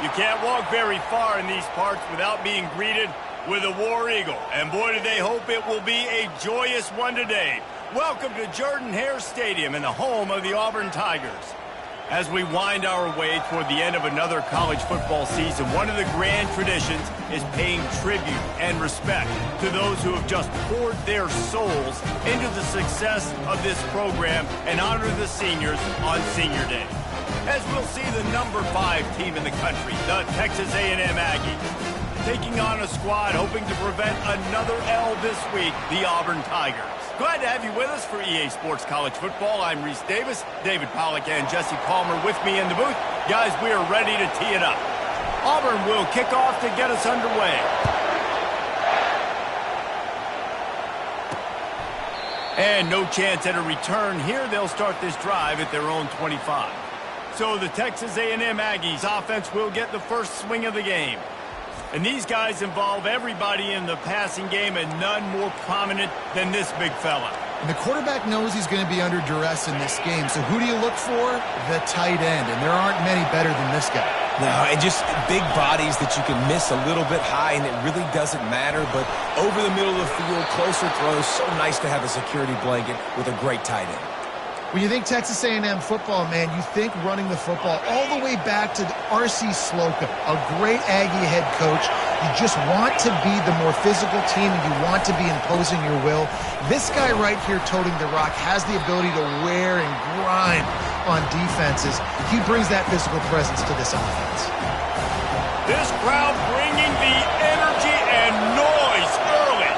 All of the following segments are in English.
You can't walk very far in these parts without being greeted with a War Eagle. And boy, do they hope it will be a joyous one today. Welcome to Jordan-Hare Stadium and the home of the Auburn Tigers. As we wind our way toward the end of another college football season, one of the grand traditions is paying tribute and respect to those who have just poured their souls into the success of this program and honor the seniors on Senior Day. As we'll see the number 5 team in the country, the Texas A&M Aggies, taking on a squad hoping to prevent another L this week, the Auburn Tigers. Glad to have you with us for EA Sports College Football. I'm Reese Davis, David Pollack, and Jesse Palmer with me in the booth. Guys, we are ready to tee it up. Auburn will kick off to get us underway. And no chance at a return here. They'll start this drive at their own 25. So the Texas A&M Aggies offense will get the first swing of the game. And these guys involve everybody in the passing game, and none more prominent than this big fella. And the quarterback knows he's going to be under duress in this game. So who do you look for? The tight end. And there aren't many better than this guy. No, and just big bodies that you can miss a little bit high, and it really doesn't matter. But over the middle of the field, closer throws, so nice to have a security blanket with a great tight end. When you think Texas A&M football, man, you think running the football all the way back to R.C. Slocum, a great Aggie head coach. You just want to be the more physical team, and you want to be imposing your will. This guy right here toting the rock has the ability to wear and grind on defenses. He brings that physical presence to this offense. This crowd bringing the energy and noise early.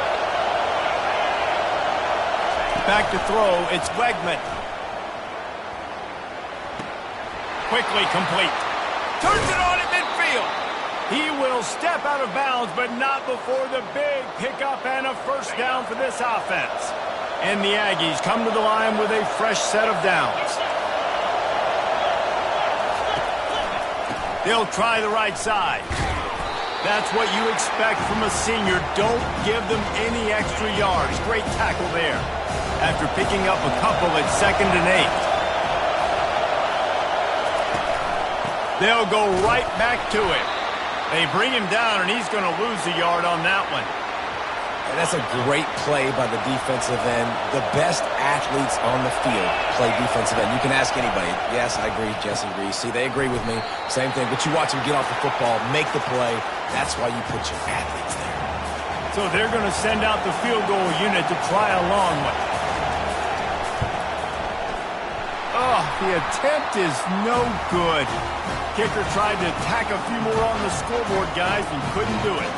Back to throw, it's Wegman. Quickly complete. Turns it on at midfield. He will step out of bounds, but not before the big pickup and a first down for this offense. And the Aggies come to the line with a fresh set of downs. They'll try the right side. That's what you expect from a senior. Don't give them any extra yards. Great tackle there. After picking up a couple at 2nd and 8. They'll go right back to him. They bring him down, and he's going to lose a yard on that one. And that's a great play by the defensive end. The best athletes on the field play defensive end. You can ask anybody. Yes, I agree, Jesse Reese. See, they agree with me. Same thing. But you watch them get off the football, make the play. That's why you put your athletes there. So they're going to send out the field goal unit to try a long one. Oh, the attempt is no good. Kicker tried to tack a few more on the scoreboard, guys, and couldn't do it.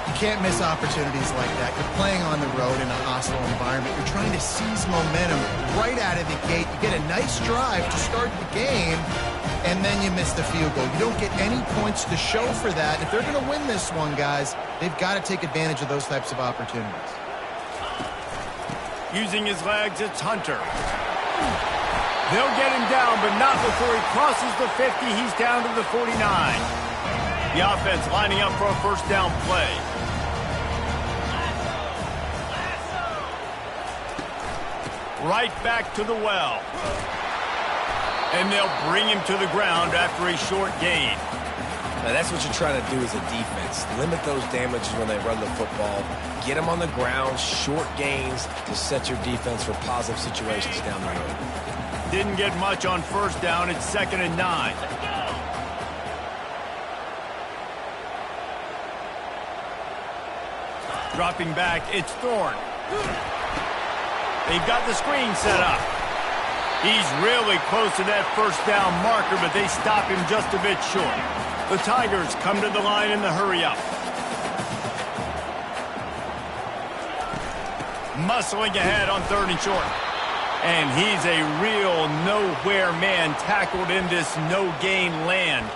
You can't miss opportunities like that. You're playing on the road in a hostile environment. You're trying to seize momentum right out of the gate. You get a nice drive to start the game, and then you miss the field goal. You don't get any points to show for that. If they're going to win this one, guys, they've got to take advantage of those types of opportunities. Using his legs, it's Hunter. They'll get him down, but not before he crosses the 50. He's down to the 49. The offense lining up for a first down play. Right back to the well. And they'll bring him to the ground after a short gain. Now, that's what you're trying to do as a defense. Limit those damages when they run the football. Get them on the ground, short gains to set your defense for positive situations down the road. Didn't get much on first down. It's 2nd and 9. Dropping back, it's Thorne. They've got the screen set up. He's really close to that first down marker, but they stop him just a bit short. The Tigers come to the line in the hurry-up. Muscling ahead on 3rd and short. And he's a real nowhere man tackled in this no-gain land.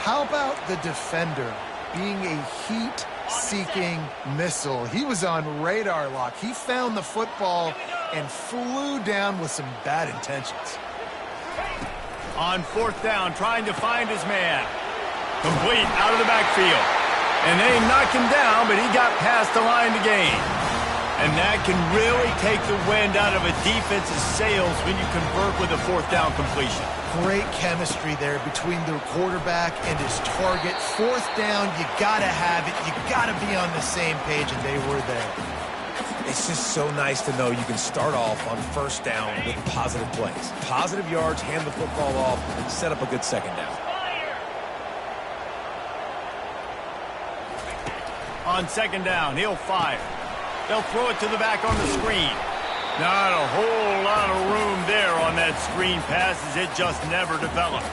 How about the defender being a heat-seeking missile? He was on radar lock. He found the football and flew down with some bad intentions. On 4th down, trying to find his man. Complete out of the backfield. And they knocked him down, but he got past the line to gain. And that can really take the wind out of a defense's sails when you convert with a fourth down completion. Great chemistry there between the quarterback and his target. Fourth down, you got to have it. You got to be on the same page, and they were there. It's just so nice to know you can start off on first down with positive plays. Positive yards, hand the football off, and set up a good second down. On second down, he'll fire. They'll throw it to the back on the screen. Not a whole lot of room there on that screen pass as it just never developed.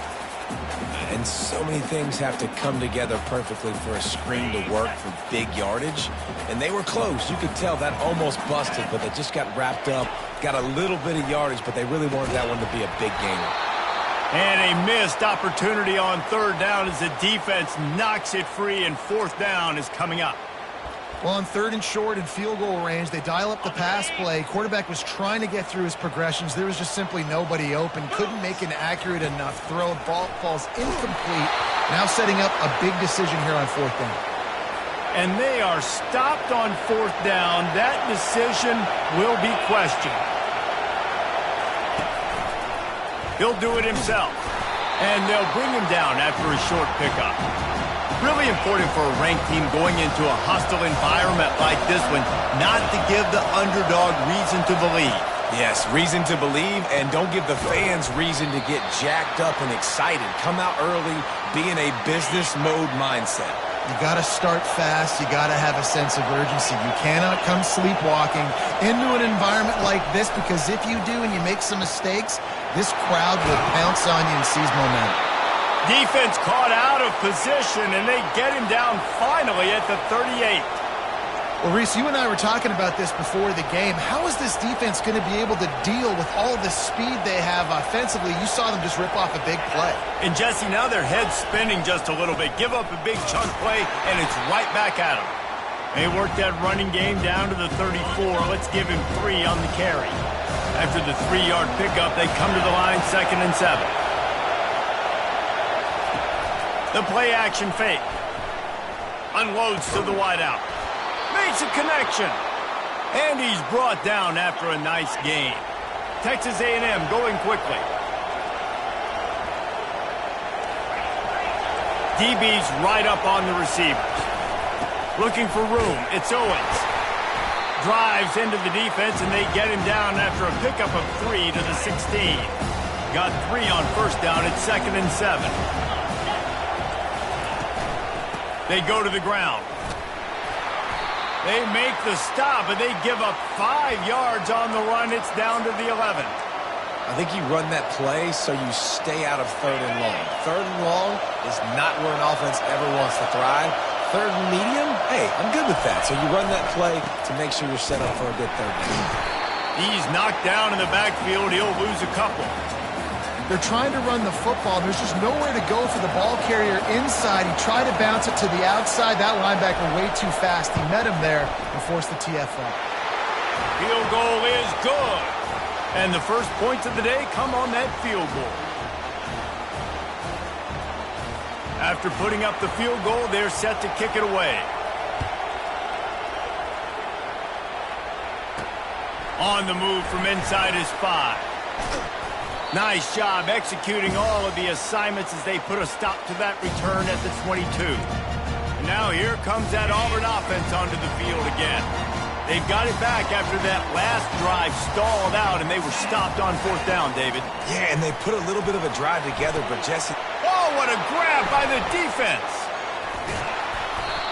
And so many things have to come together perfectly for a screen to work for big yardage. And they were close. You could tell that almost busted, but they just got wrapped up, got a little bit of yardage, but they really wanted that one to be a big gainer. And a missed opportunity on third down as the defense knocks it free, and fourth down is coming up. Well, on third and short and field goal range, they dial up the pass play. Quarterback was trying to get through his progressions. There was just simply nobody open. Couldn't make an accurate enough throw. Ball falls incomplete. Now setting up a big decision here on fourth down. And they are stopped on fourth down. That decision will be questioned. He'll do it himself. And they'll bring him down after a short pickup. Really important for a ranked team going into a hostile environment like this one not to give the underdog reason to believe. Yes, reason to believe, and don't give the fans reason to get jacked up and excited. Come out early, be in a business mode mindset. You got to start fast. You got to have a sense of urgency. You cannot come sleepwalking into an environment like this, because if you do and you make some mistakes, this crowd will pounce on you and seize momentum. Defense caught out of position, and they get him down finally at the 38. Well, Reese, you and I were talking about this before the game. How is this defense going to be able to deal with all the speed they have offensively? You saw them just rip off a big play. And, Jesse, now their head's spinning just a little bit. Give up a big chunk play, and it's right back at them. They work that running game down to the 34. Let's give him 3 on the carry. After the 3-yard pickup, they come to the line, 2nd and 7. The play-action fake. Unloads to the wideout. Makes a connection. And he's brought down after a nice gain. Texas A&M going quickly. DB's right up on the receivers. Looking for room. It's Owens. Drives into the defense, and they get him down after a pickup of 3 to the 16. Got 3 on first down. It's 2nd and 7. They go to the ground. They make the stop, and they give up 5 yards on the run. It's down to the 11. I think you run that play so you stay out of third and long. Third and long is not where an offense ever wants to thrive. Third and medium, hey, I'm good with that. So you run that play to make sure you're set up for a good third down. He's knocked down in the backfield. He'll lose a couple. They're trying to run the football. There's just nowhere to go for the ball carrier inside. He tried to bounce it to the outside. That linebacker way too fast. He met him there and forced the TFL. Field goal is good. And the first points of the day come on that field goal. After putting up the field goal, they're set to kick it away. On the move from inside his 5. Nice job executing all of the assignments as they put a stop to that return at the 22. And now here comes that Auburn offense onto the field again. They've got it back after that last drive stalled out, and they were stopped on fourth down, David. Yeah, and they put a little bit of a drive together, but Jesse... Oh, what a grab by the defense.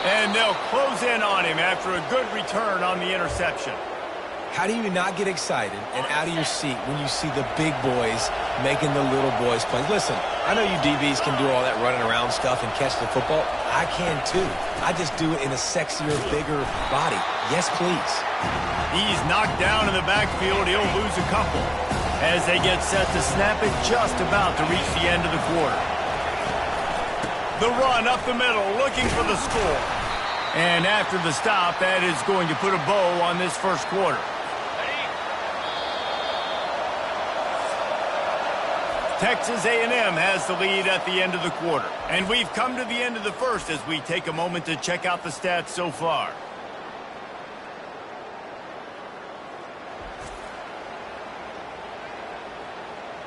And they'll close in on him after a good return on the interception. How do you not get excited and out of your seat when you see the big boys making the little boys play? Listen, I know you DBs can do all that running around stuff and catch the football. I can too. I just do it in a sexier, bigger body. Yes, please. He's knocked down in the backfield. He'll lose a couple as they get set to snap it just about to reach the end of the quarter. The run up the middle, looking for the score. And after the stop, that is going to put a bow on this first quarter. Texas A&M has the lead at the end of the quarter. And we've come to the end of the first as we take a moment to check out the stats so far.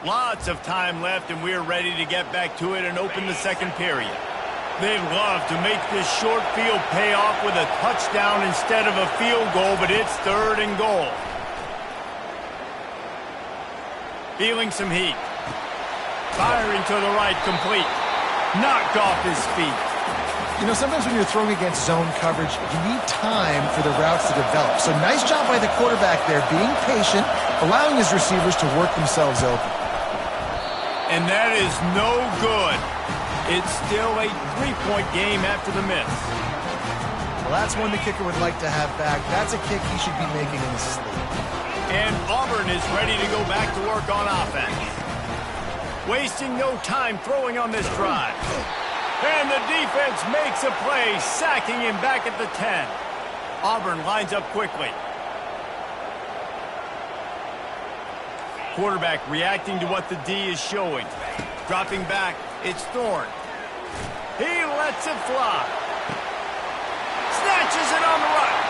Lots of time left, and we're ready to get back to it and open the second period. They'd love to make this short field pay off with a touchdown instead of a field goal, but it's 3rd and goal. Feeling some heat. Firing to the right, complete. Knocked off his feet. You know, sometimes when you're throwing against zone coverage, you need time for the routes to develop. So nice job by the quarterback there, being patient, allowing his receivers to work themselves open. And that is no good. It's still a 3-point game after the miss. Well, that's one the kicker would like to have back. That's a kick he should be making in his sleep. And Auburn is ready to go back to work on offense. Wasting no time throwing on this drive. And the defense makes a play, sacking him back at the 10. Auburn lines up quickly. Quarterback reacting to what the D is showing. Dropping back, it's Thorne. He lets it fly. Snatches it on the right.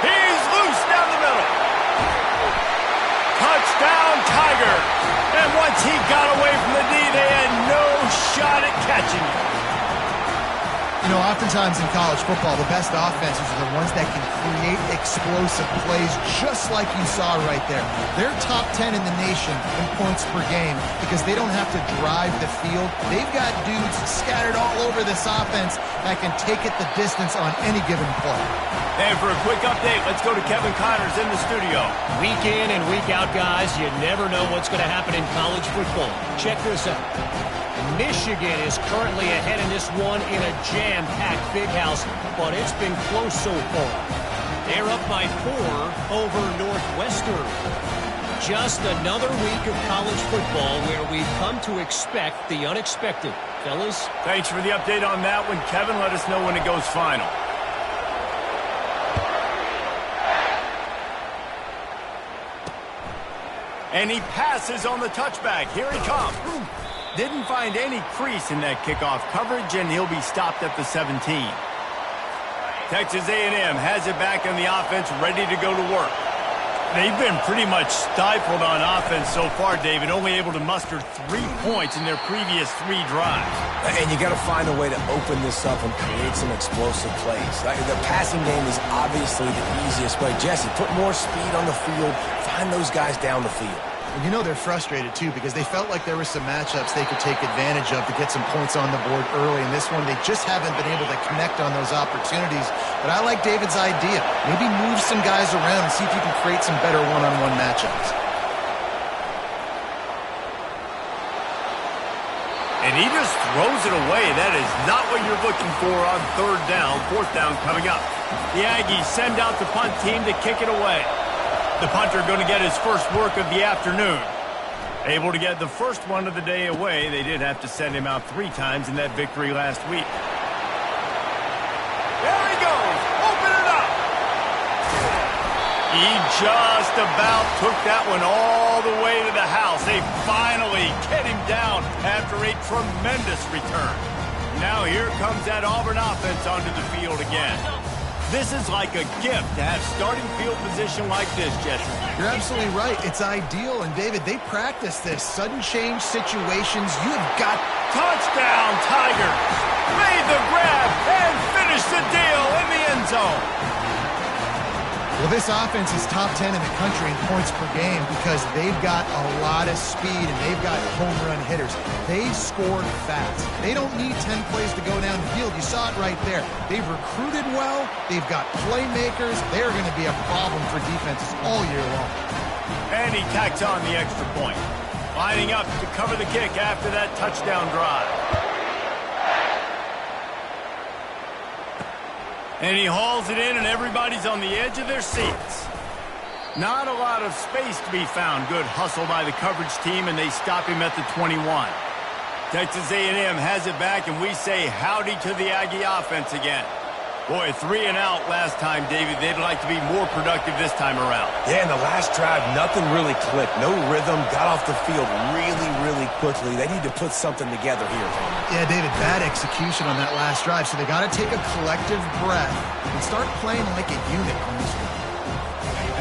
He's loose down the middle. Touchdown, Tiger. And once he got away from the D, they had no shot at catching him. You know, oftentimes in college football, the best offenses are the ones that can create explosive plays, just like you saw right there. They're top 10 in the nation in points per game because they don't have to drive the field. They've got dudes scattered all over this offense that can take it the distance on any given play. And for a quick update, let's go to Kevin Connors in the studio. Week in and week out, guys, you never know what's going to happen in college football. Check this out. Michigan is currently ahead in this one in a jam-packed big house, but it's been close so far. They're up by 4 over Northwestern. Just another week of college football where we've come to expect the unexpected. Fellas? Thanks for the update on that one, Kevin. Let us know when it goes final. And he passes on the touchback. Here he comes. Didn't find any crease in that kickoff coverage, and he'll be stopped at the 17. Texas A&M has it back on the offense, ready to go to work. They've been pretty much stifled on offense so far, David, only able to muster 3 points in their previous 3 drives. And you got to find a way to open this up and create some explosive plays. The passing game is obviously the easiest way. Jesse, put more speed on the field. Find those guys down the field. And you know they're frustrated, too, because they felt like there were some matchups they could take advantage of to get some points on the board early. In this one, they just haven't been able to connect on those opportunities. But I like David's idea. Maybe move some guys around and see if you can create some better one-on-one matchups. And he just throws it away. That is not what you're looking for on 3rd down. 4th down coming up. The Aggies send out the punt team to kick it away. The punter going to get his first work of the afternoon. Able to get the first one of the day away. They did have to send him out 3 times in that victory last week. There he goes. Open it up. He just about took that one all the way to the house. They finally get him down after a tremendous return. Now here comes that Auburn offense onto the field again. This is like a gift to have starting field position like this, Jesse. You're absolutely right. It's ideal. And, David, they practice this. Sudden change situations. You have got... Touchdown, Tigers! Made the grab and finished the deal in the end zone. Well, this offense is top 10 in the country in points per game because they've got a lot of speed and they've got home run hitters. They scored fast. They don't need 10 plays to go down the field. You saw it right there. They've recruited well. They've got playmakers. They're going to be a problem for defenses all year long. And he tacks on the extra point. Lining up to cover the kick after that touchdown drive. And he hauls it in, and everybody's on the edge of their seats. Not a lot of space to be found. Good hustle by the coverage team, and they stop him at the 21. Texas A&M has it back, and we say howdy to the Aggie offense again. Boy, 3 and out last time, David. They'd like to be more productive this time around. Yeah, in the last drive, nothing really clicked. No rhythm, got off the field really quickly. They need to put something together here. Yeah, David, bad execution on that last drive. So they got to take a collective breath and start playing like a unit on this one.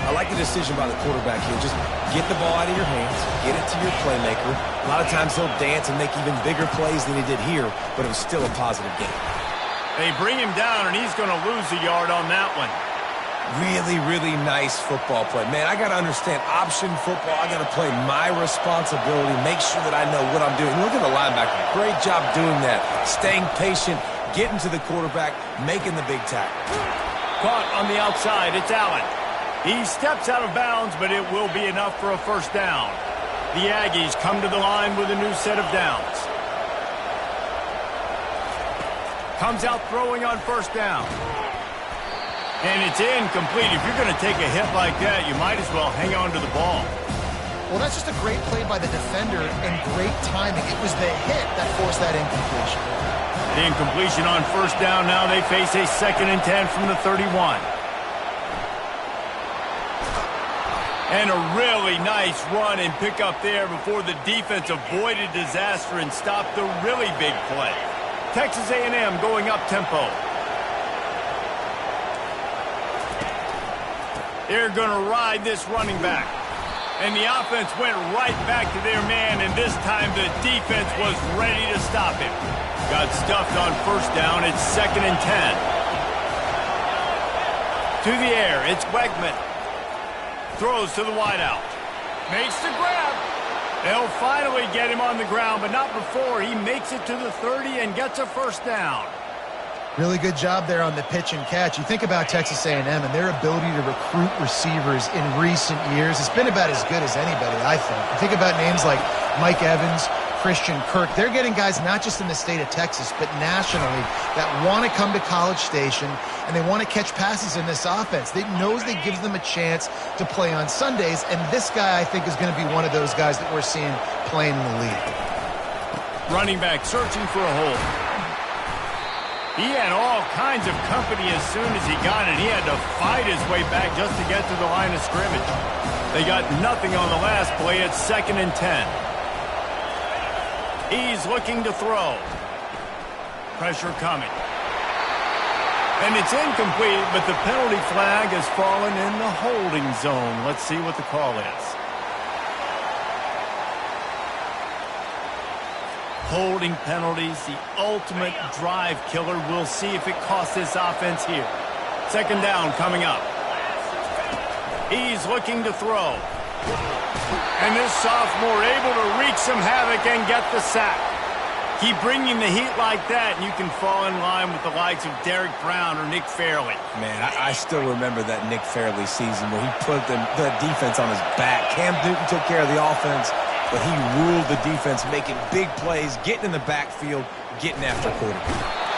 I like the decision by the quarterback here. Just get the ball out of your hands, get it to your playmaker. A lot of times he'll dance and make even bigger plays than he did here, but it was still a positive game. They bring him down, and he's going to lose a yard on that one. Really, really nice football play. Man, I got to understand option football. I got to play my responsibility, make sure that I know what I'm doing. Look at the linebacker. Great job doing that. Staying patient, getting to the quarterback, making the big tackle. Caught on the outside. It's Allen. He steps out of bounds, but it will be enough for a first down. The Aggies come to the line with a new set of downs. Comes out throwing on first down. And it's incomplete. If you're going to take a hit like that, you might as well hang on to the ball. Well, that's just a great play by the defender and great timing. It was the hit that forced that incompletion. Incompletion on first down. Now they face a 2nd and 10 from the 31. And a really nice run and pick up there before the defense avoided disaster and stopped the really big play. Texas A&M going up tempo. They're going to ride this running back. And the offense went right back to their man, and this time the defense was ready to stop him. Got stuffed on first down. It's 2nd and 10. To the air, it's Wegman. Throws to the wideout. Makes the grab. They'll finally get him on the ground, but not before he makes it to the 30 and gets a first down. Really good job there on the pitch and catch. You think about Texas A&M and their ability to recruit receivers in recent years. It's been about as good as anybody, I think. You think about names like Mike Evans, Christian Kirk. They're getting guys not just in the state of Texas, but nationally that want to come to College Station and they want to catch passes in this offense. They knows they gives them a chance to play on Sundays, and this guy, I think, is going to be one of those guys that we're seeing playing in the league. Running back searching for a hole. He had all kinds of company as soon as he got it. He had to fight his way back just to get to the line of scrimmage. They got nothing on the last play. It's 2nd and 10. He's looking to throw. Pressure coming. And it's incomplete, but the penalty flag has fallen in the holding zone. Let's see what the call is. Holding penalties, the ultimate drive killer. We'll see if it costs this offense here. 2nd down coming up. He's looking to throw. And this sophomore able to wreak some havoc and get the sack. Keep bringing the heat like that, and you can fall in line with the likes of Derek Brown or Nick Fairley. Man, I still remember that Nick Fairley season where he put the defense on his back. Cam Newton took care of the offense, but he ruled the defense, making big plays, getting in the backfield, getting after quarterback.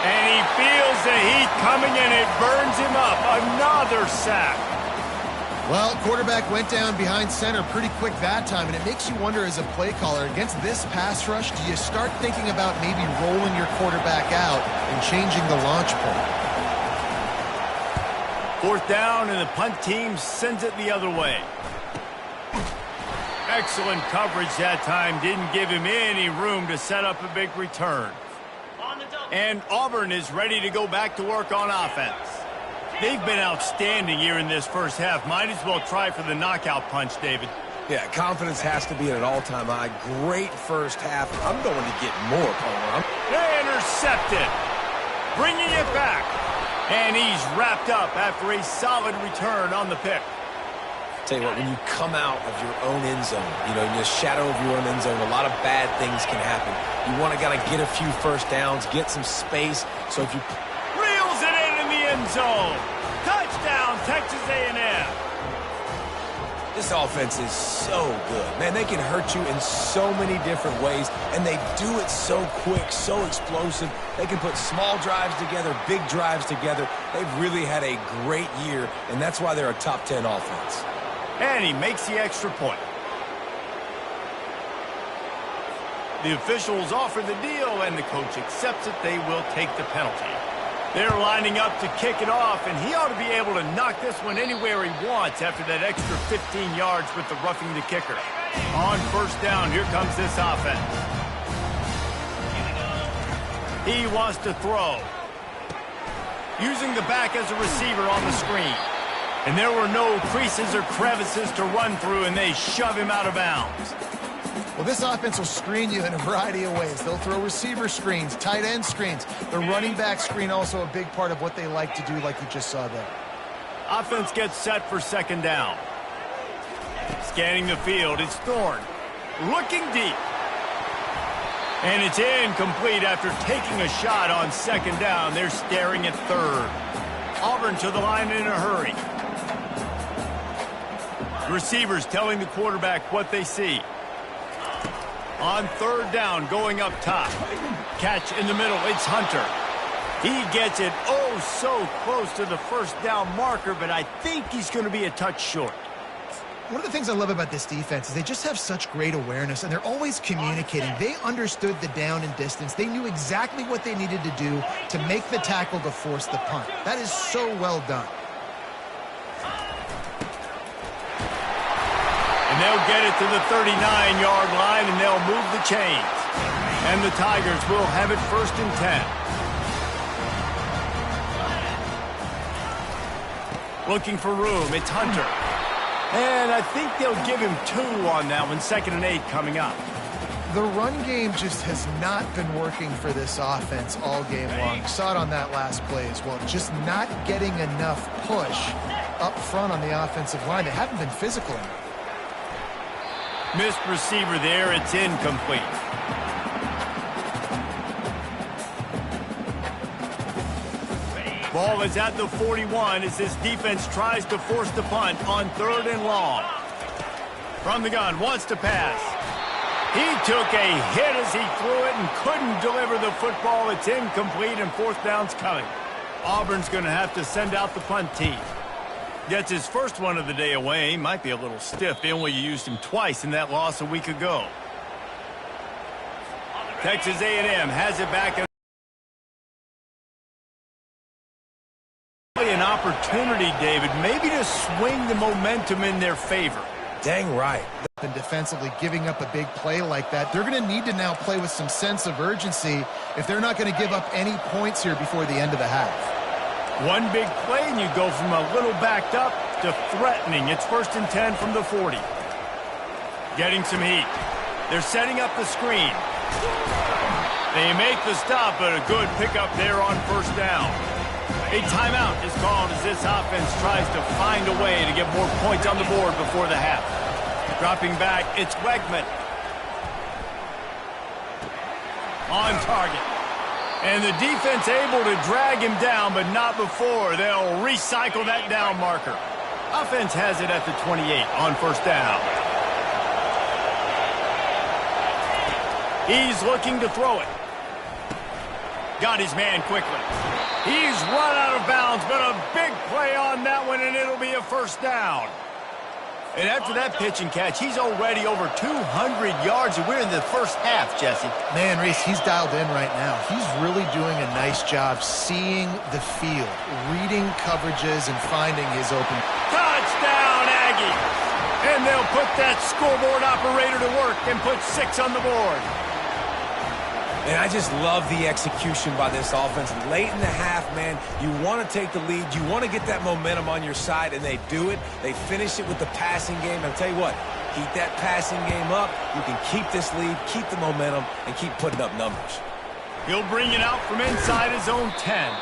And he feels the heat coming, and it burns him up. Another sack. Well, quarterback went down behind center pretty quick that time, and it makes you wonder as a play caller, against this pass rush, do you start thinking about maybe rolling your quarterback out and changing the launch point? 4th down, and the punt team sends it the other way. Excellent coverage that time. Didn't give him any room to set up a big return. And Auburn is ready to go back to work on offense. They've been outstanding here in this first half. Might as well try for the knockout punch, David. Yeah, confidence has to be at an all-time high. Great first half. I'm going to get more, Palmer. They intercepted. Bringing it back. And he's wrapped up after a solid return on the pick. Tell you what, when you come out of your own end zone, in the shadow of your own end zone, a lot of bad things can happen. You want to get a few first downs, get some space. So if you reels it in the end zone. Touchdown, Texas A&M. This offense is so good. Man, they can hurt you in so many different ways, and they do it so quick, so explosive. They can put small drives together, big drives together. They've really had a great year, and that's why they're a top 10 offense. And he makes the extra point. The officials offer the deal, and the coach accepts it. They will take the penalty. They're lining up to kick it off, and he ought to be able to knock this one anywhere he wants after that extra 15 yards with the roughing the kicker. On first down, here comes this offense. He wants to throw. Using the back as a receiver on the screen. And there were no creases or crevices to run through, and they shove him out of bounds. Well, this offense will screen you in a variety of ways. They'll throw receiver screens, tight end screens. The running back screen also a big part of what they like to do, like you just saw there. Offense gets set for second down. Scanning the field, it's Thorne. Looking deep. And it's incomplete after taking a shot on second down. They're staring at third. Auburn to the line in a hurry. Receivers telling the quarterback what they see. On third down, going up top. Catch in the middle, it's Hunter. He gets it oh so close to the first down marker, but I think he's going to be a touch short. One of the things I love about this defense is they just have such great awareness, and they're always communicating. They understood the down and distance. They knew exactly what they needed to do to make the tackle to force the punt. That is so well done. And they'll get it to the 39-yard line, and they'll move the chains. And the Tigers will have it 1st and 10. Looking for room, it's Hunter. And I think they'll give him 2 on that one, 2nd and 8 coming up. The run game just has not been working for this offense all game long. You saw it on that last play as well. Just not getting enough push up front on the offensive line. They haven't been physical enough. Missed receiver there, it's incomplete. Ball is at the 41 as this defense tries to force the punt on 3rd and long. From the gun, wants to pass. He took a hit as he threw it and couldn't deliver the football. It's incomplete and 4th down's coming. Auburn's going to have to send out the punt team. Gets his first one of the day away. Might be a little stiff. They only used him twice in that loss a week ago. Texas A&M has it back. An opportunity, David, maybe to swing the momentum in their favor. Dang right. And defensively giving up a big play like that, they're going to need to now play with some sense of urgency if they're not going to give up any points here before the end of the half. One big play and you go from a little backed up to threatening. It's 1st and 10 from the 40. Getting some heat. They're setting up the screen. They make the stop, but a good pickup there on 1st down. A timeout is called as this offense tries to find a way to get more points on the board before the half. Dropping back, it's Wegman. On target. And the defense able to drag him down, but not before. They'll recycle that down marker. Offense has it at the 28 on 1st down. He's looking to throw it. Got his man quickly. He's run out of bounds, but a big play on that one, and it'll be a 1st down. And after that pitch and catch, he's already over 200 yards, and we're in the first half, Jesse. Man, Reese, he's dialed in right now. He's really doing a nice job seeing the field, reading coverages, and finding his open. Touchdown, Aggie! And they'll put that scoreboard operator to work and put 6 on the board. And I just love the execution by this offense. Late in the half, man, you want to take the lead. You want to get that momentum on your side, and they do it. They finish it with the passing game. I'll tell you what, keep that passing game up. You can keep this lead, keep the momentum, and keep putting up numbers. He'll bring it out from inside his own 10.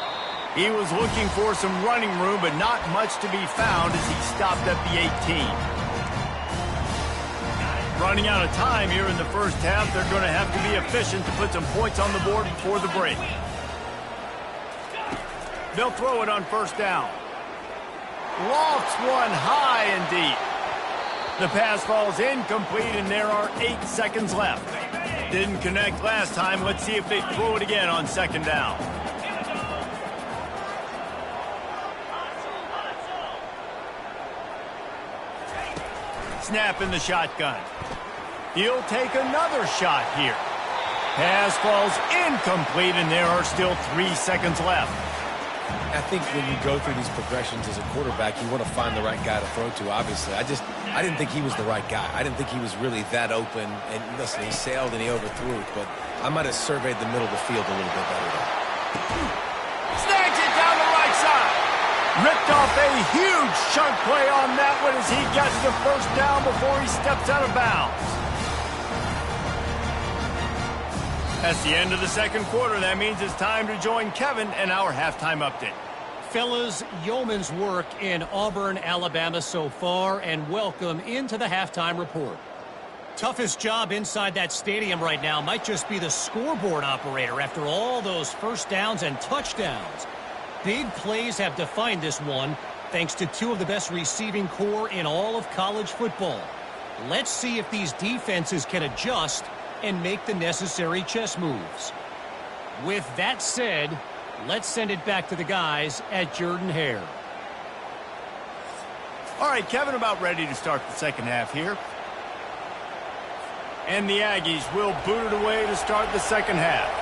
He was looking for some running room, but not much to be found as he stopped at the 18. Running out of time here in the first half. They're going to have to be efficient to put some points on the board before the break. They'll throw it on 1st down. Lofts one high and deep. The pass falls incomplete, and there are 8 seconds left. Didn't connect last time. Let's see if they throw it again on 2nd down. Snap in the shotgun. He'll take another shot here. Pass falls incomplete, and there are still 3 seconds left. I think when you go through these progressions as a quarterback, you want to find the right guy to throw to, obviously. I didn't think he was the right guy. I didn't think he was really that open. And listen, he sailed and he overthrew it, but I might have surveyed the middle of the field a little bit better. Snags it down the right side. Ripped off a huge chunk play on that one as he gets the first down before he steps out of bounds. That's the end of the second quarter. That means it's time to join Kevin and our halftime update. Fellas, yeoman's work in Auburn, Alabama so far, and welcome into the halftime report. Toughest job inside that stadium right now might just be the scoreboard operator after all those first downs and touchdowns. Big plays have defined this one, thanks to two of the best receiving core in all of college football. Let's see if these defenses can adjust and make the necessary chess moves. With that said, let's send it back to the guys at Jordan-Hare. All right, Kevin, about ready to start the second half here. And the Aggies will boot it away to start the second half.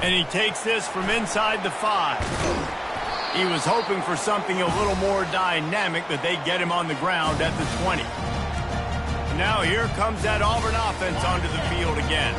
And he takes this from inside the 5. He was hoping for something a little more dynamic, but they get him on the ground at the 20. Now here comes that Auburn offense onto the field again.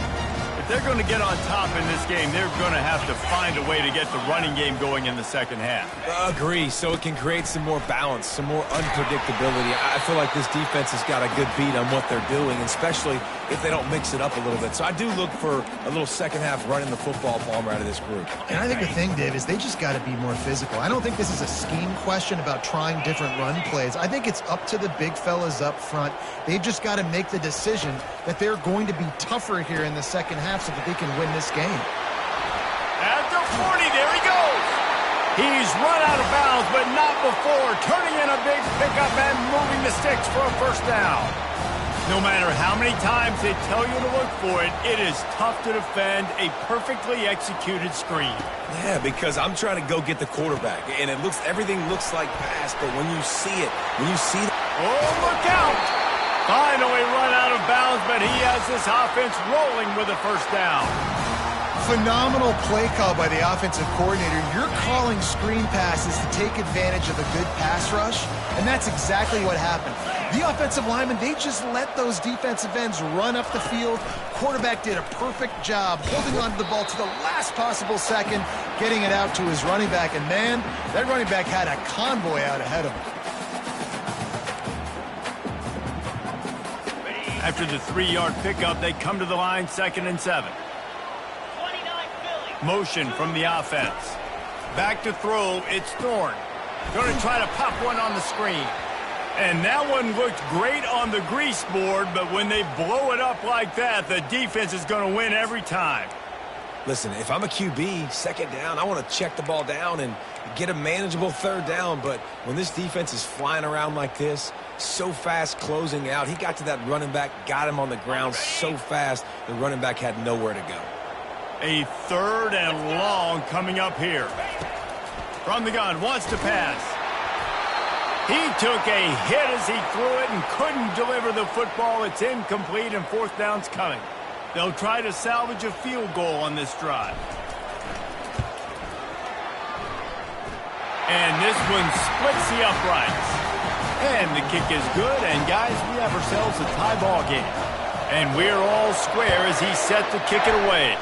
If they're going to get on top in this game, they're going to have to find a way to get the running game going in the second half. Agree, so it can create some more balance, some more unpredictability. I feel like this defense has got a good beat on what they're doing, especially if they don't mix it up a little bit. So I do look for a little second half running the football Palmer out of this group. And I think the thing, Dave, is they just got to be more physical. I don't think this is a scheme question about trying different run plays. I think it's up to the big fellas up front. They've just got to make the decision that they're going to be tougher here in the second half so that they can win this game. At the 40, there he goes. He's run out of bounds, but not before turning in a big pickup and moving the sticks for a first down. No matter how many times they tell you to look for it, it is tough to defend a perfectly executed screen. Yeah, because I'm trying to go get the quarterback, and everything looks like pass, but when you see it, Oh, look out! Finally run out of bounds, but he has this offense rolling with a first down. Phenomenal play call by the offensive coordinator. You're calling screen passes to take advantage of a good pass rush, and that's exactly what happened. The offensive linemen, they just let those defensive ends run up the field. Quarterback did a perfect job holding on to the ball to the last possible second, getting it out to his running back, and man, that running back had a convoy out ahead of him. After the 3-yard pickup, they come to the line, 2nd and 7. Motion from the offense. Back to throw, it's Thorne. Going to try to pop one on the screen. And that one looked great on the grease board, but when they blow it up like that, the defense is going to win every time. Listen, if I'm a QB, second down, I want to check the ball down and get a manageable third down. But when this defense is flying around like this, so fast closing out, he got to that running back, got him on the ground so fast, the running back had nowhere to go. A 3rd and long coming up here. From the gun, wants to pass. He took a hit as he threw it and couldn't deliver the football. It's incomplete and 4th down's coming. They'll try to salvage a field goal on this drive. And this one splits the uprights. And the kick is good, and guys, we have ourselves a tie ball game. And we're all square as he's set to kick it away.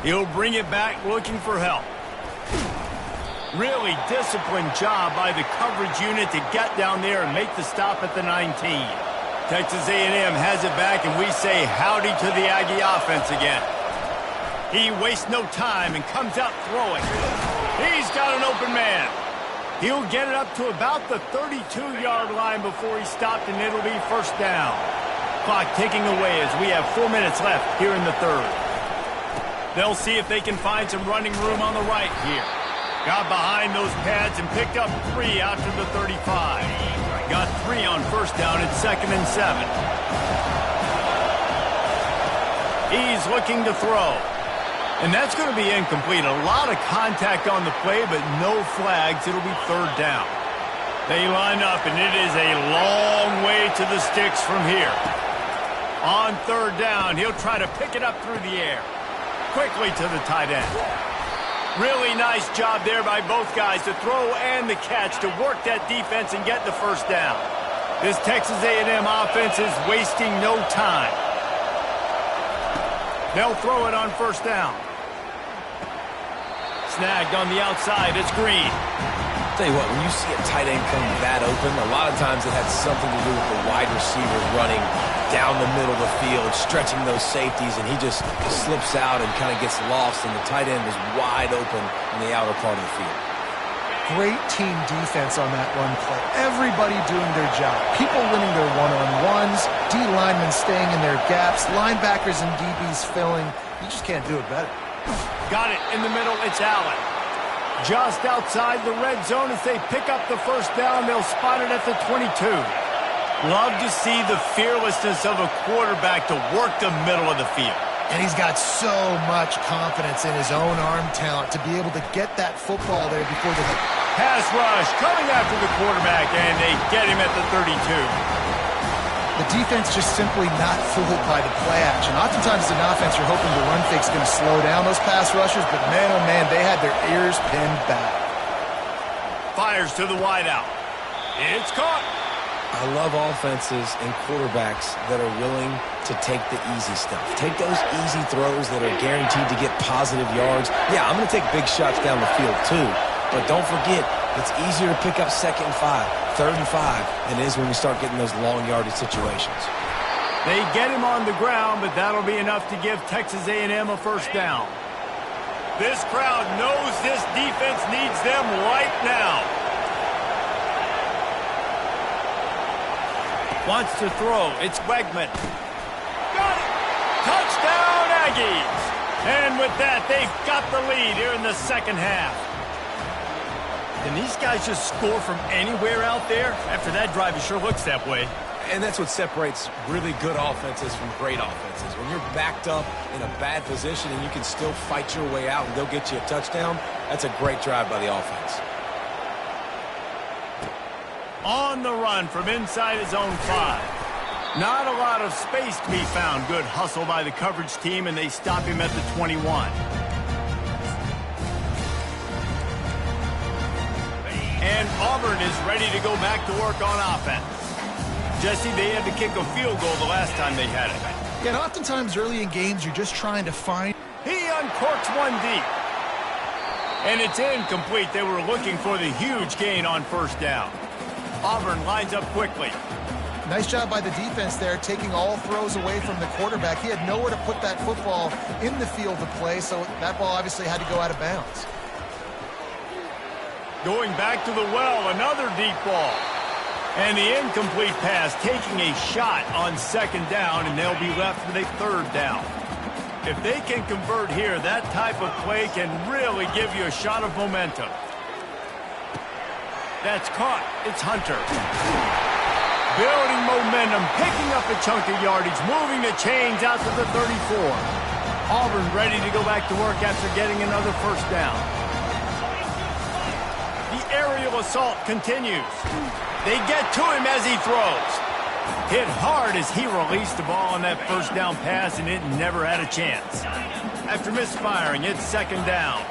He'll bring it back looking for help. Really disciplined job by the coverage unit to get down there and make the stop at the 19. Texas A&M has it back, and we say howdy to the Aggie offense again. He wastes no time and comes out throwing. He's got an open man. He'll get it up to about the 32-yard line before he stopped, and it'll be first down. Clock ticking away as we have 4 minutes left here in the third. They'll see if they can find some running room on the right here. Got behind those pads and picked up 3 out to the 35. Got 3 on first down at 2nd and 7. He's looking to throw. And that's going to be incomplete. A lot of contact on the play, but no flags. It'll be 3rd down. They line up, and it is a long way to the sticks from here. On 3rd down, he'll try to pick it up through the air. Quickly to the tight end. Really nice job there by both guys to throw and the catch to work that defense and get the first down. This Texas A&M offense is wasting no time. They'll throw it on first down. snagged on the outside. It's Green. Tell you what, when you see a tight end come that open, a lot of times it had something to do with the wide receiver running down the middle of the field, stretching those safeties, and he just slips out and kind of gets lost, and the tight end was wide open in the outer part of the field. Great team defense on that run play. Everybody doing their job. People winning their one-on-ones, D linemen staying in their gaps, linebackers and DBs filling. You just can't do it better. Got it in the middle. It's Allen. Just outside the red zone as they pick up the first down. They'll spot it at the 22. Love to see the fearlessness of a quarterback to work the middle of the field. And he's got so much confidence in his own arm talent to be able to get that football there before the pass rush coming after the quarterback, and they get him at the 32. The defense just simply not fooled by the play action. Oftentimes as an offense, you're hoping the run fake's going to slow down those pass rushers, but man, oh man, they had their ears pinned back. Fires to the wideout. It's caught. I love offenses and quarterbacks that are willing to take the easy stuff. Take those easy throws that are guaranteed to get positive yards. Yeah, I'm going to take big shots down the field too, but don't forget, it's easier to pick up 2nd and 5, 3rd and 5 than it is when we start getting those long yardage situations. They get him on the ground, but that'll be enough to give Texas A&M a first down. This crowd knows this defense needs them right now. Wants to throw. It's Wegman. Got it! Touchdown, Aggies! And with that, they've got the lead here in the second half. Can these guys just score from anywhere out there? After that drive, it sure looks that way. And that's what separates really good offenses from great offenses. When you're backed up in a bad position and you can still fight your way out and go get you a touchdown, that's a great drive by the offense. On the run from inside his own 5. Not a lot of space to be found. Good hustle by the coverage team, and they stop him at the 21. And Auburn is ready to go back to work on offense. Jesse, they had to kick a field goal the last time they had it. Yeah, and oftentimes early in games, you're just trying to find. He uncorks one deep. And it's incomplete. They were looking for the huge gain on first down. Auburn lines up quickly. Nice job by the defense there, taking all throws away from the quarterback. He had nowhere to put that football in the field to play, so that ball obviously had to go out of bounds. Going back to the well, another deep ball. And the incomplete pass taking a shot on 2nd down, and they'll be left with a 3rd down. If they can convert here, that type of play can really give you a shot of momentum. That's caught. It's Hunter. Building momentum, picking up a chunk of yardage, moving the chains out to the 34. Auburn ready to go back to work after getting another first down. The aerial assault continues. They get to him as he throws. Hit hard as he released the ball on that first down pass, and it never had a chance. After misfiring, it's 2nd down.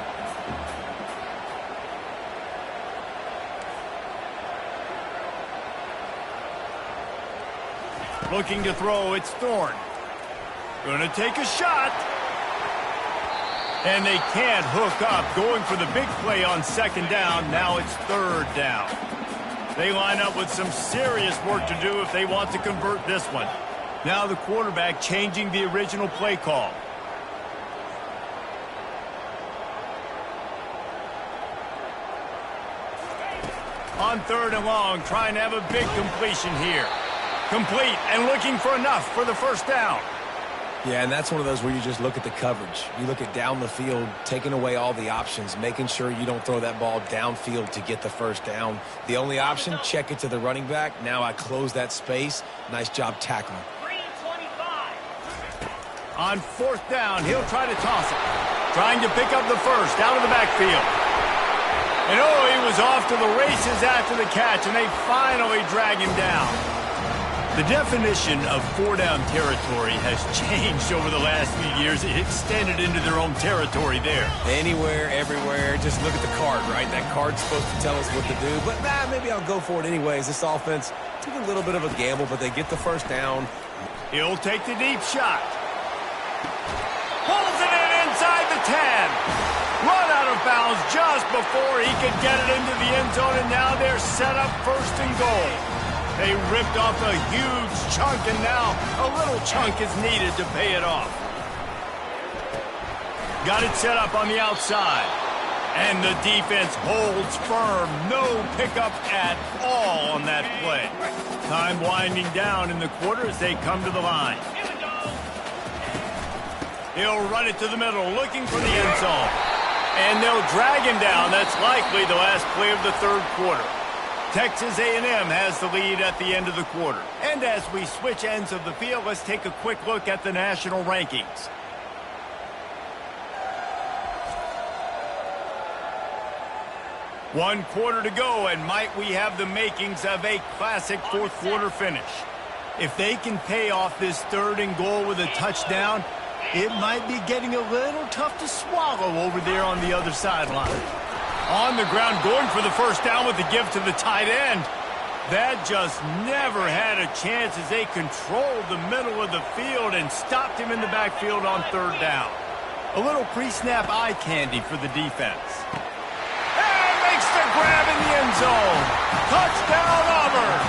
Looking to throw, it's Thorne. Gonna take a shot. And they can't hook up. Going for the big play on 2nd down. Now it's 3rd down. They line up with some serious work to do if they want to convert this one. Now the quarterback changing the original play call. On 3rd and long, trying to have a big completion here. Complete and looking for enough for the first down. Yeah, and that's one of those where you just look at the coverage. You look at down the field, taking away all the options, making sure you don't throw that ball downfield to get the first down. The only option, check it to the running back. Now I close that space. Nice job tackling. On 4th down, he'll try to toss it. Trying to pick up the first out of the backfield. And oh, he was off to the races after the catch, and they finally drag him down. The definition of 4-down territory has changed over the last few years. It extended into their own territory there. Anywhere, everywhere, just look at the card, right? That card's supposed to tell us what to do, but maybe I'll go for it anyways. This offense took a little bit of a gamble, but they get the first down. He'll take the deep shot. Pulls it in inside the 10. Run out of bounds. bounds just before he could get it into the end zone, and now they're set up first and goal. They ripped off a huge chunk, and now a little chunk is needed to pay it off. Got it set up on the outside. And the defense holds firm. No pickup at all on that play. Time winding down in the quarter as they come to the line. He'll run it to the middle, looking for the end zone. And they'll drag him down. That's likely the last play of the third quarter. Texas A&M has the lead at the end of the quarter. And as we switch ends of the field, let's take a quick look at the national rankings. One quarter to go, and might we have the makings of a classic fourth quarter finish. If they can pay off this third and goal with a touchdown, it might be getting a little tough to swallow over there on the other sideline. On the ground, going for the first down with the give to the tight end. That just never had a chance as they controlled the middle of the field and stopped him in the backfield on third down. A little pre-snap eye candy for the defense. Makes the grab in the end zone. Touchdown, Auburn.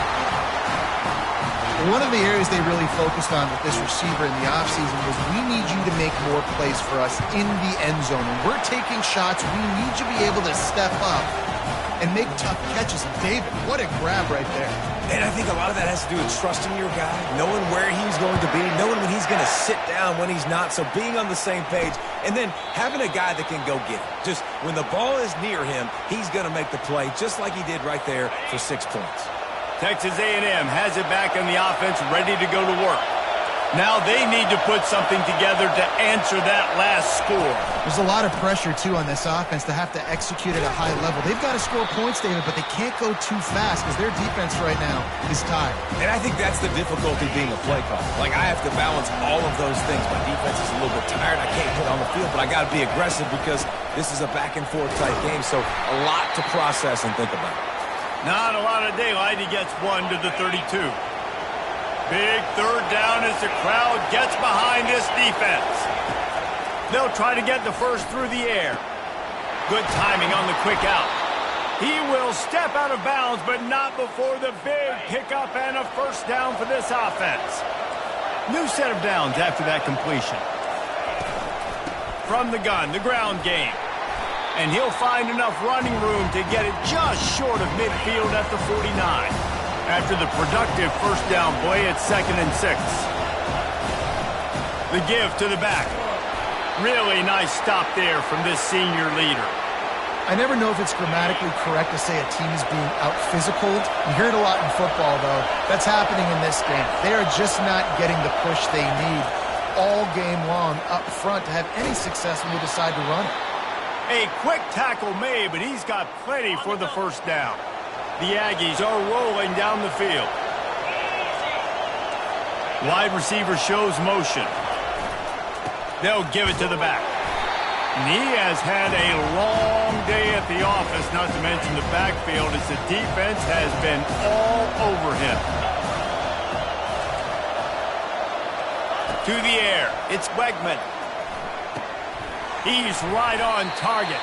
One of the areas they really focused on with this receiver in the offseason was we need you to make more plays for us in the end zone. When we're taking shots, we need you to be able to step up and make tough catches. And David, what a grab right there. And I think a lot of that has to do with trusting your guy, knowing where he's going to be, knowing when he's going to sit down, when he's not, so being on the same page, and then having a guy that can go get it. Just when the ball is near him, he's going to make the play, just like he did right there for 6 points. Texas A&M has it back in the offense, ready to go to work. Now they need to put something together to answer that last score. There's a lot of pressure, too, on this offense to have to execute at a high level. They've got to score points, David, but they can't go too fast because their defense right now is tired. And I think that's the difficulty being a play caller. Like, I have to balance all of those things. My defense is a little bit tired. I can't put on the field, but I got to be aggressive because this is a back-and-forth type game, so a lot to process and think about. Not a lot of daylight. He gets one to the 32. Big third down as the crowd gets behind this defense. They'll try to get the first through the air. Good timing on the quick out. He will step out of bounds, but not before the big pickup and a first down for this offense. New set of downs after that completion. From the gun, the ground game. And he'll find enough running room to get it just short of midfield at the 49. After the productive first down play at 2nd and 6. The give to the back. Really nice stop there from this senior leader. I never know if it's grammatically correct to say a team is being out-physicaled. You hear it a lot in football, though. That's happening in this game. They are just not getting the push they need all game long up front to have any success when they decide to run it. A quick tackle made, but he's got plenty for the first down. The Aggies are rolling down the field. Wide receiver shows motion. They'll give it to the back. And he has had a long day at the office, not to mention the backfield, as the defense has been all over him. To the air, it's Wegman. He's right on target.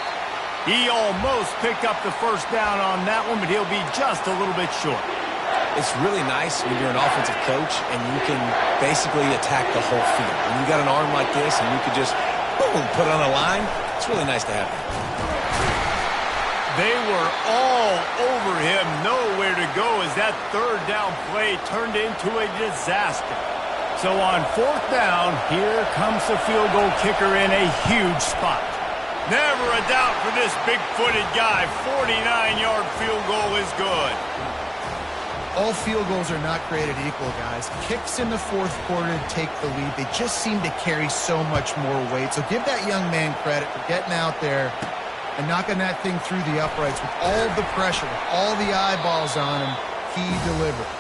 He almost picked up the first down on that one, but he'll be just a little bit short. It's really nice when you're an offensive coach and you can basically attack the whole field. When you got an arm like this and you could just, boom, put it on a line, it's really nice to have that. They were all over him, nowhere to go as that third down play turned into a disaster. So on fourth down, here comes the field goal kicker in a huge spot. Never a doubt for this big-footed guy. 49-yard field goal is good. All field goals are not created equal, guys. Kicks in the fourth quarter to take the lead. They just seem to carry so much more weight. So give that young man credit for getting out there and knocking that thing through the uprights with all the pressure, with all the eyeballs on him. He delivered.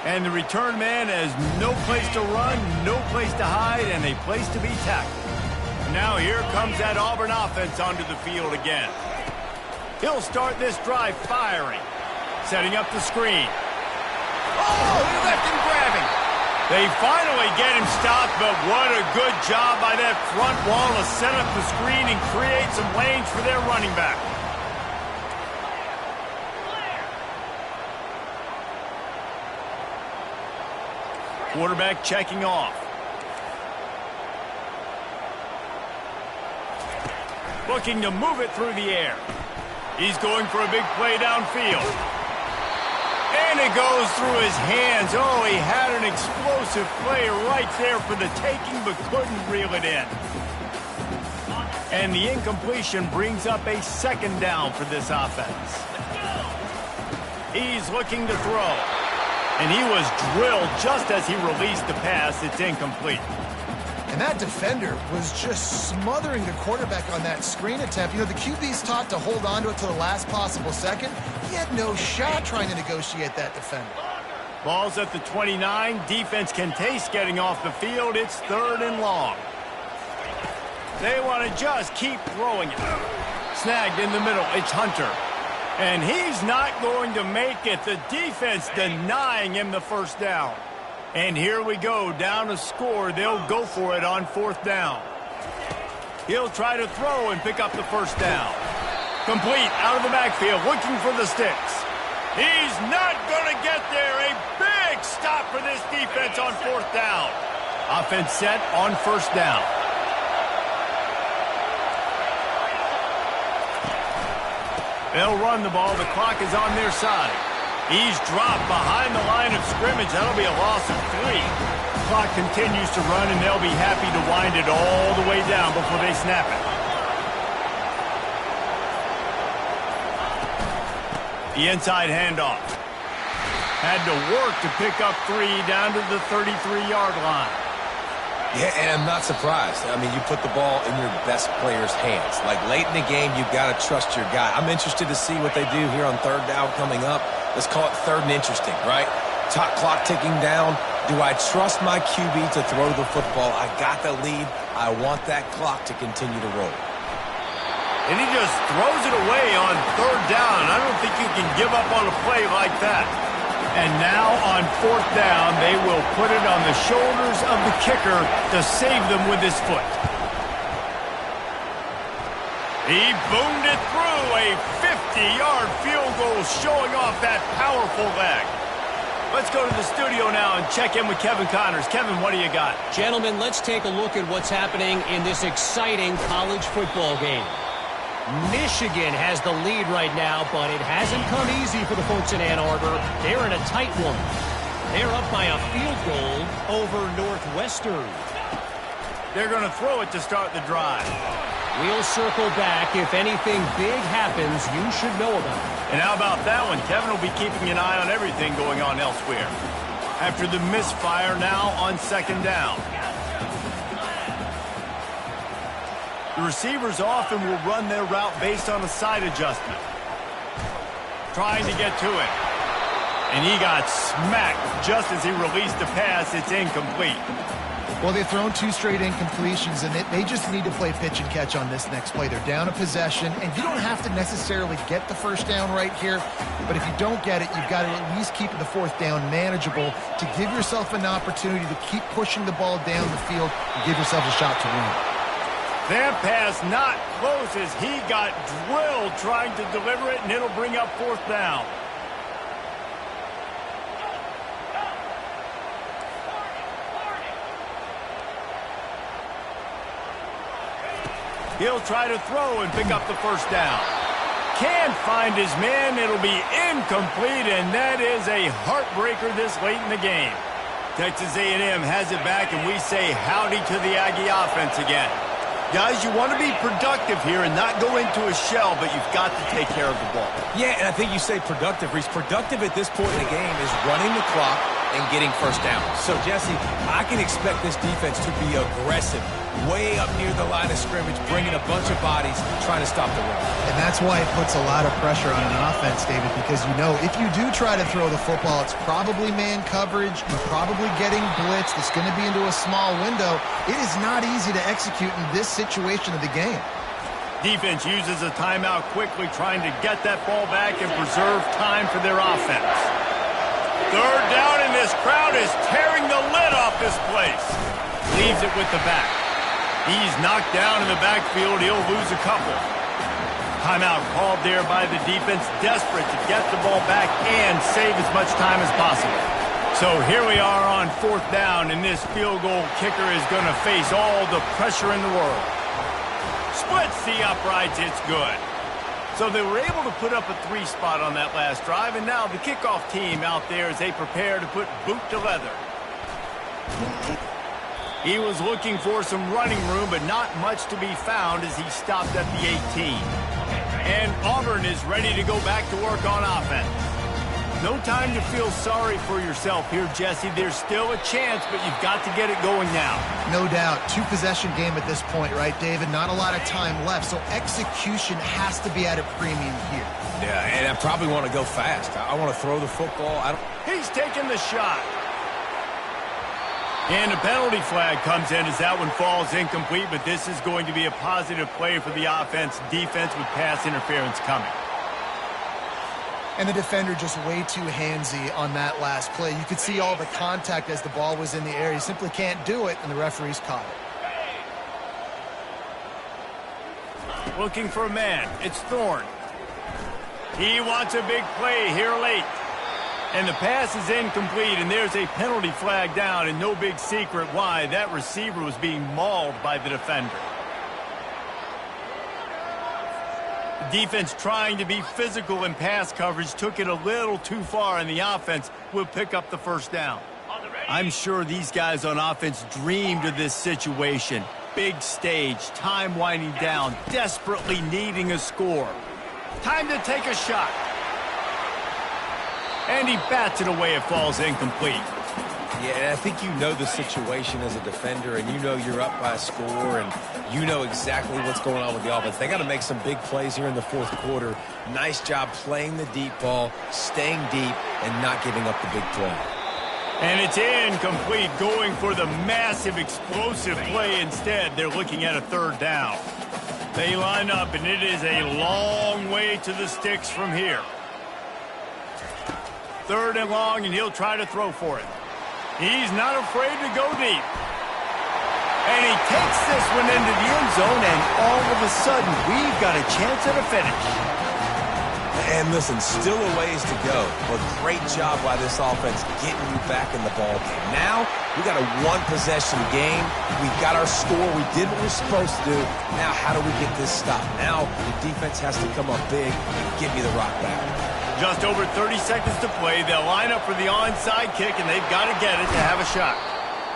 And the return man has no place to run, no place to hide, and a place to be tackled. Now here comes that Auburn offense onto the field again. He'll start this drive firing. Setting up the screen. Oh, he left him grabbing. They finally get him stopped, but what a good job by that front wall to set up the screen and create some lanes for their running back. Quarterback checking off. Looking to move it through the air. He's going for a big play downfield. And it goes through his hands. Oh, he had an explosive play right there for the taking, but couldn't reel it in. And the incompletion brings up a second down for this offense. He's looking to throw. And he was drilled just as he released the pass. It's incomplete. And that defender was just smothering the quarterback on that screen attempt. You know, the QB's taught to hold on to it to the last possible second. He had no shot trying to negotiate that defender. Ball's at the 29. Defense can taste getting off the field. It's 3rd and long. They want to just keep throwing it. Snagged in the middle. It's Hunter. And he's not going to make it. The defense denying him the first down. And here we go, down a score. They'll go for it on 4th down. He'll try to throw and pick up the first down. Complete out of the backfield, looking for the sticks. He's not going to get there. A big stop for this defense on 4th down. Offense set on 1st down. They'll run the ball. The clock is on their side. He's dropped behind the line of scrimmage. That'll be a loss of 3. Clock continues to run, and they'll be happy to wind it all the way down before they snap it. The inside handoff. Had to work to pick up 3 down to the 33-yard line. Yeah, and I'm not surprised. I mean, you put the ball in your best player's hands. Like, late in the game, you've got to trust your guy. I'm interested to see what they do here on 3rd down coming up. Let's call it 3rd and interesting, right? Top clock ticking down. Do I trust my QB to throw the football? I got the lead. I want that clock to continue to roll. And he just throws it away on 3rd down. I don't think you can give up on a play like that. And now on 4th down, they will put it on the shoulders of the kicker to save them with his foot. He boomed it through, a 50-yard field goal showing off that powerful leg. Let's go to the studio now and check in with Kevin Connors. Kevin, what do you got? Gentlemen, let's take a look at what's happening in this exciting college football game. Michigan has the lead right now, but it hasn't come easy for the folks in Ann Arbor. They're in a tight one. They're up by a field goal over Northwestern. They're going to throw it to start the drive. We'll circle back. If anything big happens, you should know about it. And how about that one? Kevin will be keeping an eye on everything going on elsewhere. After the misfire, now on 2nd down. The receivers often will run their route based on a side adjustment. Trying to get to it. And he got smacked just as he released the pass. It's incomplete. Well, they've thrown 2 straight incompletions, and they just need to play pitch and catch on this next play. They're down a possession, and you don't have to necessarily get the first down right here, but if you don't get it, you've got to at least keep the 4th down manageable to give yourself an opportunity to keep pushing the ball down the field and give yourself a shot to win. That pass not close as he got drilled trying to deliver it, and it'll bring up 4th down. He'll try to throw and pick up the first down. Can't find his man. It'll be incomplete, and that is a heartbreaker this late in the game. Texas A&M has it back, and we say howdy to the Aggie offense again. Guys, you want to be productive here and not go into a shell, but you've got to take care of the ball. Yeah, and I think you say productive, Reese. Productive at this point in the game is running the clock and getting first down. So, Jesse, I can expect this defense to be aggressive, way up near the line of scrimmage, bringing a bunch of bodies, trying to stop the run. And that's why it puts a lot of pressure on an offense, David, because you know if you do try to throw the football, it's probably man coverage, you're probably getting blitzed, it's going to be into a small window. It is not easy to execute in this situation of the game. Defense uses a timeout quickly, trying to get that ball back and preserve time for their offense. Third down, and this crowd is tearing the lid off this place. Leaves it with the back. He's knocked down in the backfield. He'll lose a couple. Timeout called there by the defense, desperate to get the ball back and save as much time as possible. So here we are on fourth down, and this field goal kicker is going to face all the pressure in the world. Splits the uprights. It's good. So they were able to put up a 3 spot on that last drive, and now the kickoff team out there as they prepare to put boot to leather. He was looking for some running room, but not much to be found as he stopped at the 18. And Auburn is ready to go back to work on offense. No time to feel sorry for yourself here, Jesse. There's still a chance, but you've got to get it going now. No doubt. 2-possession game at this point, right, David? Not a lot of time left, so execution has to be at a premium here. Yeah, and I probably want to go fast. I want to throw the football. He's taking the shot. And a penalty flag comes in as that one falls incomplete, but this is going to be a positive play for the offense. Defense with pass interference coming. And the defender just way too handsy on that last play. You could see all the contact as the ball was in the air. He simply can't do it, and the referee's caught it. Looking for a man. It's Thorne. He wants a big play here late. And the pass is incomplete, and there's a penalty flag down, and no big secret why. That receiver was being mauled by the defender. The defense trying to be physical in pass coverage took it a little too far, and the offense will pick up the first down. I'm sure these guys on offense dreamed of this situation. Big stage, time winding down, desperately needing a score. Time to take a shot. And he bats it away. It falls incomplete. Yeah, and I think you know the situation as a defender, and you know you're up by a score, and you know exactly what's going on with the offense. They got to make some big plays here in the fourth quarter. Nice job playing the deep ball, staying deep, and not giving up the big play. And it's incomplete, going for the massive explosive play instead. They're looking at a third down. They line up, and it is a long way to the sticks from here. Third and long, and he'll try to throw for it. He's not afraid to go deep. And he takes this one into the end zone, and all of a sudden, we've got a chance at a finish. And listen, still a ways to go, but great job by this offense getting you back in the ball game. Now, we got a one-possession game. We got our score. We did what we're supposed to do. Now, how do we get this stopped? Now, the defense has to come up big and give me the rock back. Just over 30 seconds to play. They'll line up for the onside kick, and they've got to get it to have a shot.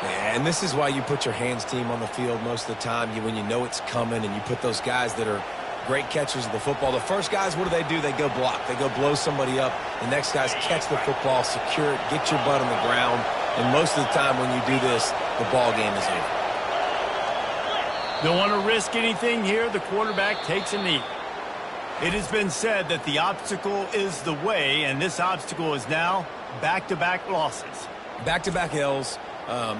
Yeah, and this is why you put your hands team on the field most of the time. When you know it's coming, and you put those guys that are great catchers of the football. The first guys, what do? They go block. They go blow somebody up. The next guys catch the football, secure it, get your butt on the ground. And most of the time when you do this, the ball game is over. Don't want to risk anything here. The quarterback takes a knee. It has been said that the obstacle is the way, and this obstacle is now back-to-back losses. Back-to-back L's.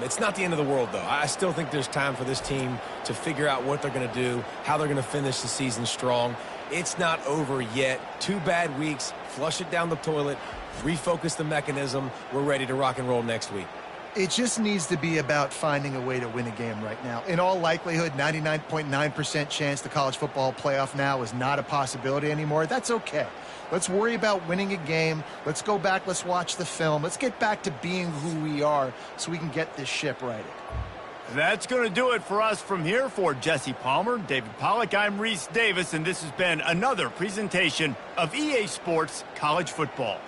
It's not the end of the world, though. I still think there's time for this team to figure out what they're going to do, how they're going to finish the season strong. It's not over yet. 2 bad weeks. Flush it down the toilet. Refocus the mechanism. We're ready to rock and roll next week. It just needs to be about finding a way to win a game right now. In all likelihood, 99.9% chance the college football playoff now is not a possibility anymore. That's okay. Let's worry about winning a game. Let's go back. Let's watch the film. Let's get back to being who we are so we can get this ship righted. That's going to do it for us from here. For Jesse Palmer, David Pollack, I'm Reese Davis, and this has been another presentation of EA Sports College Football.